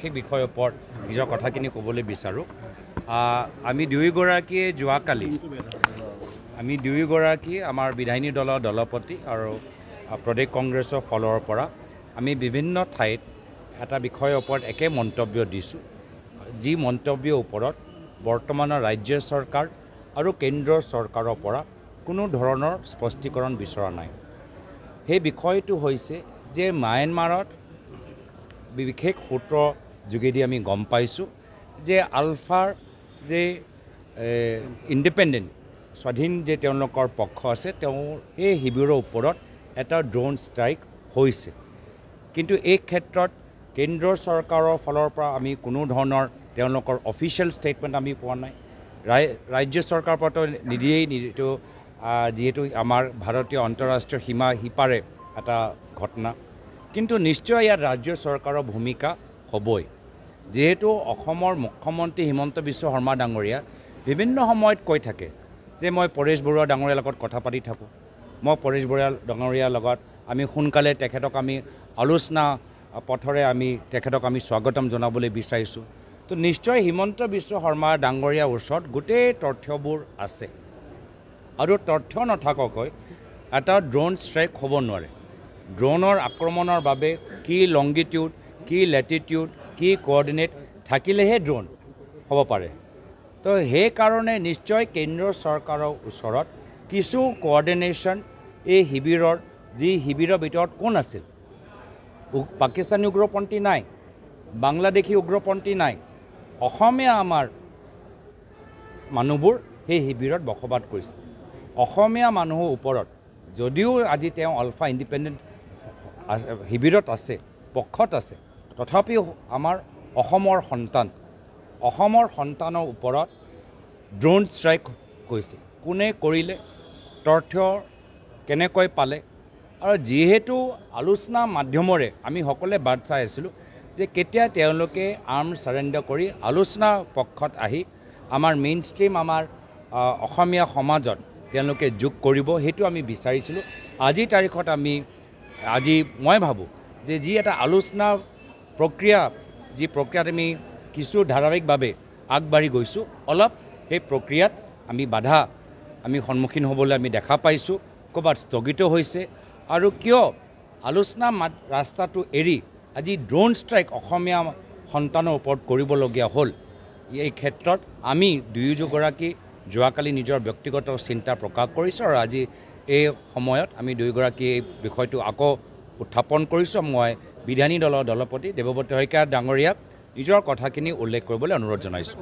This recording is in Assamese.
সেই বিষয়ৰ ওপৰত নিজৰ কথাখিনি ক'বলৈ বিচাৰোঁ। আমি দুয়োগৰাকীয়ে যোৱাকালি আমাৰ বিধায়িনী দলৰ দলপতি আৰু প্ৰদেশ কংগ্ৰেছৰ ফালৰ পৰা আমি বিভিন্ন ঠাইত এটা বিষয়ৰ ওপৰত একে মন্তব্য দিছোঁ, যি মন্তব্যৰ ওপৰত বৰ্তমানৰ ৰাজ্য চৰকাৰ আৰু কেন্দ্ৰৰ চৰকাৰৰ পৰা কোনো ধৰণৰ স্পষ্টীকৰণ বিচৰা নাই। সেই বিষয়টো হৈছে যে মায়ানমাৰত বিশেষ সূত্ৰৰ যোগেদি আমি গম পাইছোঁ যে আলফাৰ যে ইণ্ডিপেণ্ডেণ্ট স্বাধীন যে তেওঁলোকৰ পক্ষ আছে, সেই শিবিৰৰ ওপৰত এটা ড্ৰোন ষ্ট্ৰাইক হৈছে। কিন্তু এই ক্ষেত্ৰত কেন্দ্ৰৰ চৰকাৰৰ ফালৰ পৰা আমি কোনো ধৰণৰ তেওঁলোকৰ অফিচিয়েল ষ্টেটমেণ্ট আমি পোৱা নাই। ৰাজ্য চৰকাৰৰ পৰাতো নিদিয়েই, যিহেতু আমাৰ ভাৰতীয় আন্তঃৰাষ্ট্ৰীয় সীমা সিপাৰে এটা ঘটনা। কিন্তু নিশ্চয় ইয়াত ৰাজ্য চৰকাৰৰ ভূমিকা হ'বই, যিহেতু অসমৰ মুখ্যমন্ত্ৰী হিমন্ত বিশ্ব শৰ্মা ডাঙৰীয়া বিভিন্ন সময়ত কৈ থাকে যে মই পৰেশ বৰুৱা ডাঙৰীয়াৰ লগত কথা পাতি থাকোঁ, মই পৰেশ বৰুৱা ডাঙৰীয়াৰ লগত আমি সোনকালে তেখেতক আমি আলোচনা পথৰে তেখেতক আমি স্বাগতম জনাবলৈ বিচাৰিছোঁ। তো নিশ্চয় হিমন্ত বিশ্ব শৰ্মা ডাঙৰীয়াৰ ওচৰত গোটেই তথ্যবোৰ আছে, আৰু তথ্য নথকাকৈ এটা ড্ৰোন ষ্ট্ৰাইক হ'ব নোৱাৰে। ড্ৰোনৰ আক্ৰমণৰ বাবে কি লংগিটিউড, কি লেটিটিউড, কি কোঅৰ্ডিনেট থাকিলেহে ড্ৰোন হ'ব পাৰে। তো সেইকাৰণে নিশ্চয় কেন্দ্ৰীয় চৰকাৰৰ ওচৰত কিছু কোঅৰ্ডিনেশ্যন এই শিবিৰৰ ভিতৰত কোন আছিল? পাকিস্তানী উগ্ৰপন্থী নাই, বাংলাদেশী উগ্ৰপন্থী নাই, অসমীয়া আমাৰ মানুহবোৰ সেই শিবিৰত বসবাস কৰিছে। অসমীয়া মানুহৰ ওপৰত যদিও আজি তেওঁ আলফা ইণ্ডিপেণ্ডেণ্ট শিবিৰত আছে, পক্ষত আছে, তথাপিও আমাৰ অসমৰ সন্তানৰ ওপৰত ড্ৰোন ষ্ট্ৰাইক কৰিছে। কোনে কৰিলে, তথ্য কেনেকৈ পালে? আৰু যিহেতু আলোচনা মাধ্যমেৰে আমি সকলোৱে বাট চাই আছিলোঁ যে কেতিয়া তেওঁলোকে আৰ্ম চাৰেণ্ডাৰ কৰি আলোচনা পক্ষত আহি আমাৰ মেইন ষ্ট্ৰীম আমাৰ অসমীয়া সমাজত তেওঁলোকে যোগ কৰিব, সেইটো আমি বিচাৰিছিলোঁ। আজিৰ তাৰিখত মই ভাবোঁ যে যি এটা আলোচনা প্ৰক্ৰিয়া, যি প্ৰক্ৰিয়াত আমি কিছু ধাৰাবাহিকভাৱে আগবাঢ়ি গৈছোঁ, অলপ সেই প্ৰক্ৰিয়াত বাধা সন্মুখীন হ'বলৈ আমি দেখা পাইছোঁ, ক'ৰবাত স্থগিত হৈছে। আৰু কিয় আলোচনা ৰাস্তাটো এৰি আজি ড্ৰোন ষ্ট্ৰাইক অসমীয়া সন্তানৰ ওপৰত কৰিবলগীয়া হ'ল, এই ক্ষেত্ৰত আমি দুয়োগৰাকী যোৱাকালি নিজৰ ব্যক্তিগত চিন্তা প্ৰকাশ কৰিছোঁ, আৰু আজি এই সময়ত আমি দুয়োগৰাকী এই বিষয়টো আকৌ উত্থাপন কৰিছোঁ। মই বিধায়িনী দলৰ দলপতি দেৱব্ৰত শইকীয়া ডাঙৰীয়াক নিজৰ কথাখিনি উল্লেখ কৰিবলৈ অনুৰোধ জনাইছোঁ।